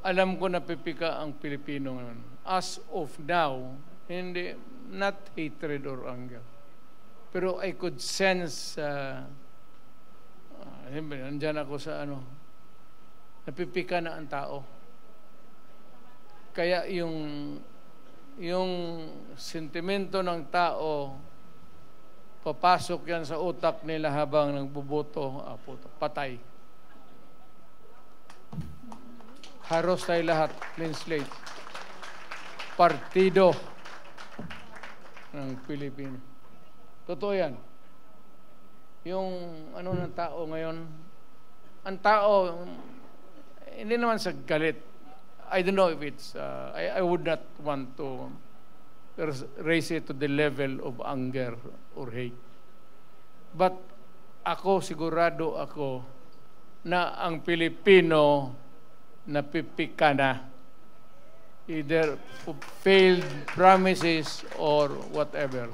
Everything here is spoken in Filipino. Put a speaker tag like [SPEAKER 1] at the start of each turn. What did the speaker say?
[SPEAKER 1] alam ko na pipika ang Pilipino ngayon. As of now, hindi, not hatred or anger. Pero I could sense, nandyan ako sa napipika na ang tao. Kaya yung sentimento ng tao, papasok yan sa utak nila habang nagbuboto, patay. Haros tayo lahat, clean slate. Partido ng Pilipino. Totoo yan. Yung ng tao ngayon, ang tao, hindi naman sa galit. I don't know if it's, I would not want to raise it to the level of anger or hate. But sigurado ako na ang Pilipino napipika na. Either failed promises or whatever.